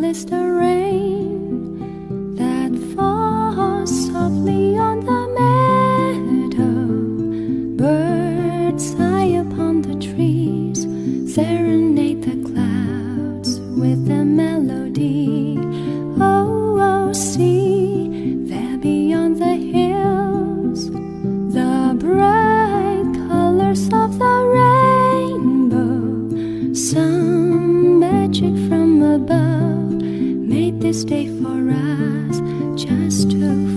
is the rain that falls softly on the meadow. Birds sigh upon the trees, serenade the clouds with a melody. Oh, oh, see, there beyond the hills, the bright colors of the rainbow. Some magic from above made this day for us just to